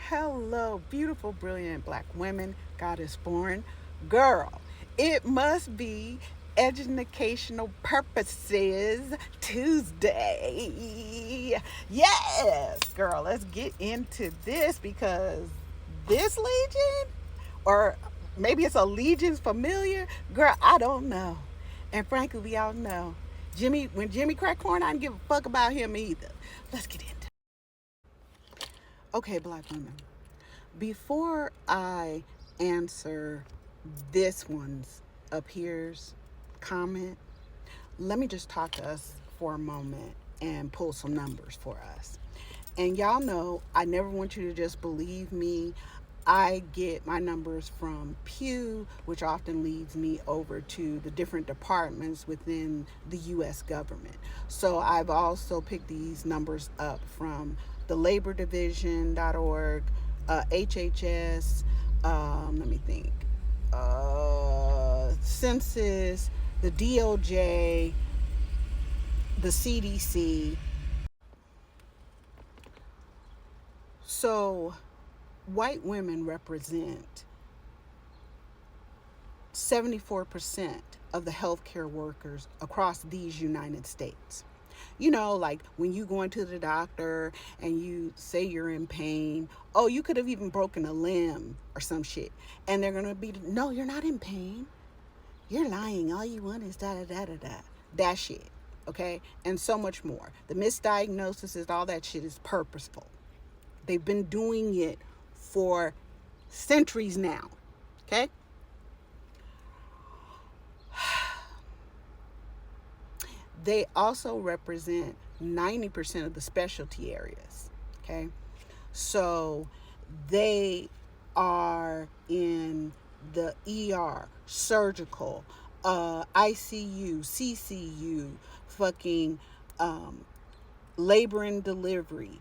Hello, beautiful, brilliant black women. God is born. Girl, it must be educational purposes Tuesday. Yes, girl, let's get into this because this legion, or maybe it's a legion's familiar, girl, I don't know. And frankly, we all know when Jimmy cracked corn, I didn't give a fuck about him either. Let's get into it. Okay, black women. Before I answer this one's up here's comment, let me just talk to us for a moment and pull some numbers for us. And y'all know I never want you to just believe me. I get my numbers from Pew, which often leads me over to the different departments within the U.S. government. So I've also picked these numbers up from the labordivision.org, HHS, let me think, census, the DOJ, the CDC. So white women represent 74% of the healthcare workers across these United States. You know, like when you go into the doctor and you say you're in pain, oh, you could have even broken a limb or some shit. And they're going to be, no, you're not in pain. You're lying. All you want is da da da da da. That shit. Okay? And so much more. The misdiagnosis is all that shit is purposeful. They've been doing it for centuries now. Okay? They also represent 90% of the specialty areas. Okay? So they are in the ER, surgical, ICU, CCU, fucking labor and delivery.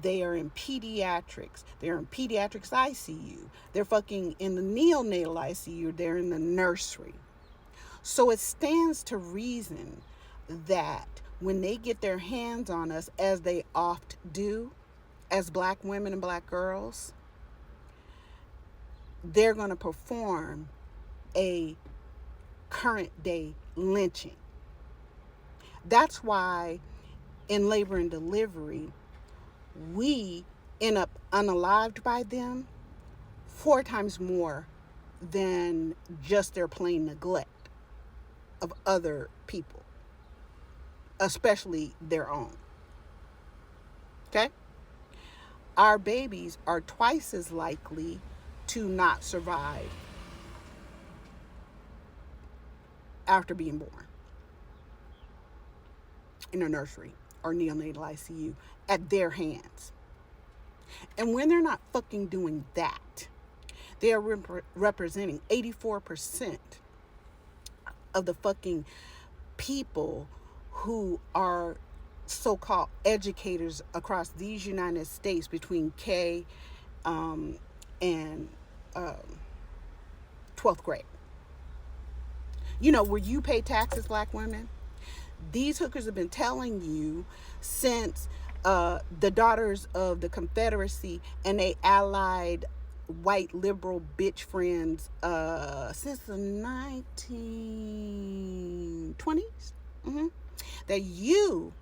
They are in pediatrics. They're in pediatrics ICU. They're fucking in the neonatal ICU. They're in the nursery. So it stands to reason that when they get their hands on us, as they oft do, as black women and black girls, they're going to perform a current day lynching. That's why in labor and delivery, we end up unalived by them 4 times more than just their plain neglect of other people, especially their own. Okay? Our babies are twice as likely to not survive after being born in a nursery or neonatal ICU at their hands. And when they're not fucking doing that, they are representing 84% of the fucking people who are so-called educators across these United States between K and 12th grade. You know, where you pay taxes, black women, these hookers have been telling you since the Daughters of the Confederacy and they allied white liberal bitch friends since the 1920s, that you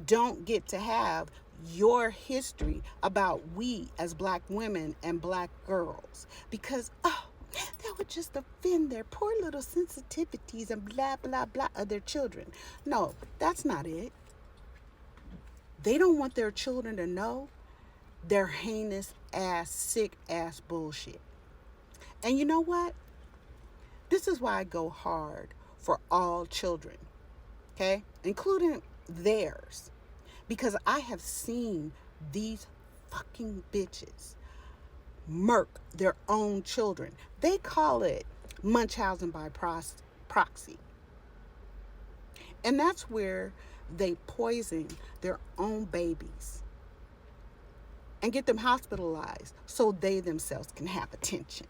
don't get to have your history about we as black women and black girls because, oh, that would just offend their poor little sensitivities and blah, blah, blah of their children. No, that's not it. They don't want their children to know their heinous ass, sick ass bullshit. And you know what? This is why I go hard for all children, okay? Including theirs. Because I have seen these fucking bitches murk their own children. They call it Munchausen by proxy. And that's where they poison their own babies and get them hospitalized so they themselves can have attention.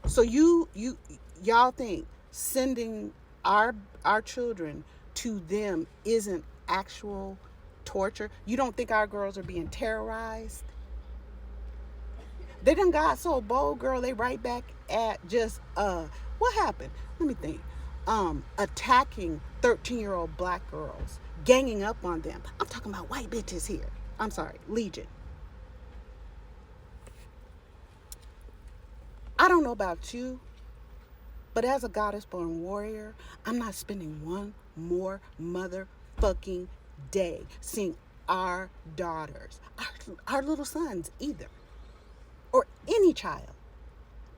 So y'all think sending our children to them isn't actual torture. You don't think our girls are being terrorized? They done got so bold, girl, they right back at just, what happened? Let me think. Attacking 13-year-old black girls, ganging up on them. I'm talking about white bitches here. I'm sorry, Legion. I don't know about you, but as a goddess-born warrior, I'm not spending one more motherfucking day seeing our daughters, our little sons either, or any child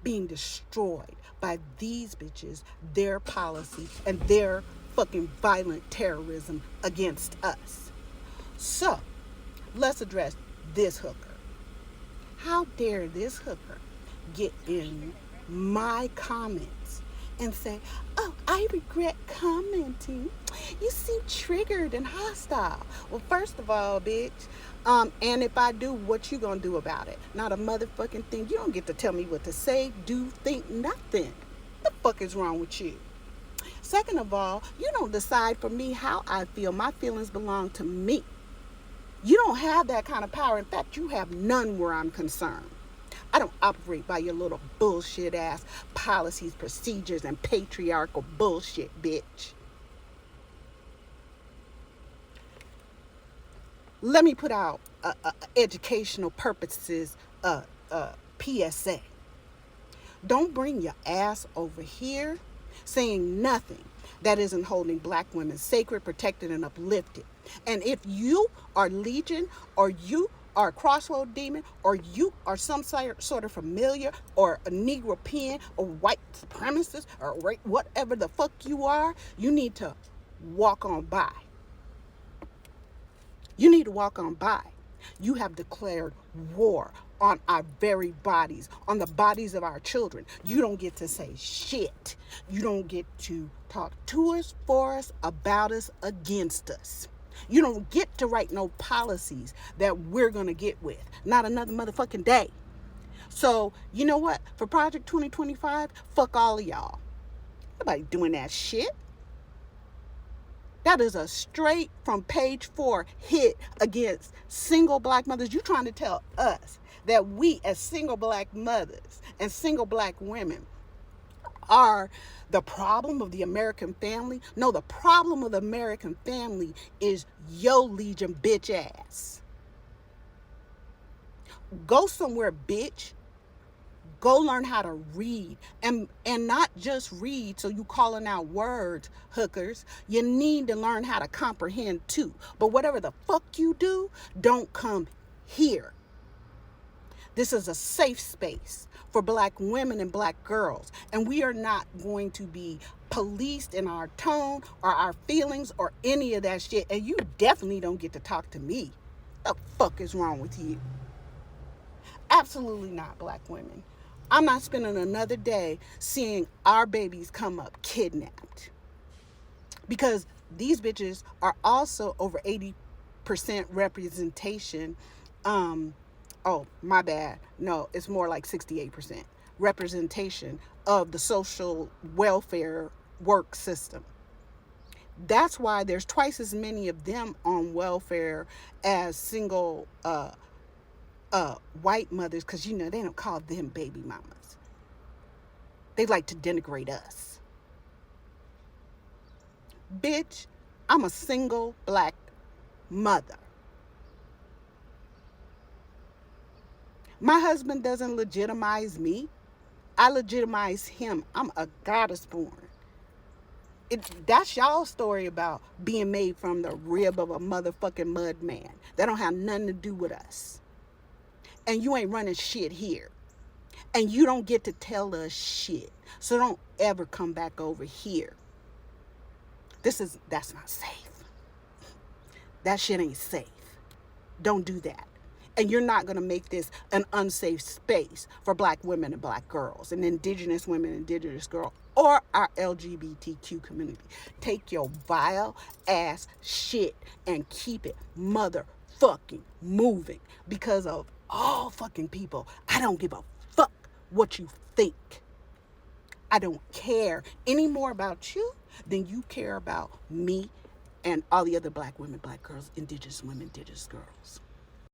being destroyed by these bitches, their policy, and their fucking violent terrorism against us. So, let's address this hooker. How dare this hooker get in my comments and say, oh, I regret commenting. You seem triggered and hostile. Well, first of all, bitch, and if I do, what you gonna do about it? Not a motherfucking thing. You don't get to tell me what to say, do, think, nothing. The fuck is wrong with you? Second of all, you don't decide for me how I feel. My feelings belong to me. You don't have that kind of power. In fact, you have none where I'm concerned. I don't operate by your little bullshit ass policies, procedures, and patriarchal bullshit, bitch. Let me put out educational purposes PSA. Don't bring your ass over here saying nothing that isn't holding black women sacred, protected, and uplifted. And if you are Legion, or you are a crossroad demon, or you are some sort of familiar, or a Negro pen, or white supremacist, or whatever the fuck you are, you need to walk on by. You need to walk on by. You have declared war on our very bodies, on the bodies of our children. You don't get to say shit. You don't get to talk to us, for us, about us, against us. You don't get to write no policies that we're going to get with. Not another motherfucking day. So, you know what? For Project 2025, fuck all of y'all. Nobody doing that shit. That is a straight from page 4 hit against single black mothers. You trying to tell us that we as single black mothers and single black women are the problem of the American family? No, the problem of the American family is yo Legion bitch ass. Go somewhere, bitch. Go learn how to read, and not just read so you calling out words, hookers. You need to learn how to comprehend too. But whatever the fuck you do, don't come here. This is a safe space for black women and black girls, and we are not going to be policed in our tone or our feelings or any of that shit. And you definitely don't get to talk to me. The fuck is wrong with you? Absolutely not, black women. I'm not spending another day seeing our babies come up kidnapped. Because these bitches are also over 80% representation. Oh, my bad. No, it's more like 68% representation of the social welfare work system. That's why there's twice as many of them on welfare as single white mothers, because you know they don't call them baby mamas. They like to denigrate us. Bitch, I'm a single black mother. My husband doesn't legitimize me. I legitimize him. I'm a goddess born. That's y'all's story about being made from the rib of a motherfucking mud man. That don't have nothing to do with us. And you ain't running shit here. And you don't get to tell us shit. So don't ever come back over here. That's not safe. That shit ain't safe. Don't do that. And you're not going to make this an unsafe space for black women and black girls and indigenous women and indigenous girls or our LGBTQ community. Take your vile ass shit and keep it motherfucking moving. Because of all fucking people, I don't give a fuck what you think. I don't care any more about you than you care about me and all the other black women, black girls, indigenous women, indigenous girls.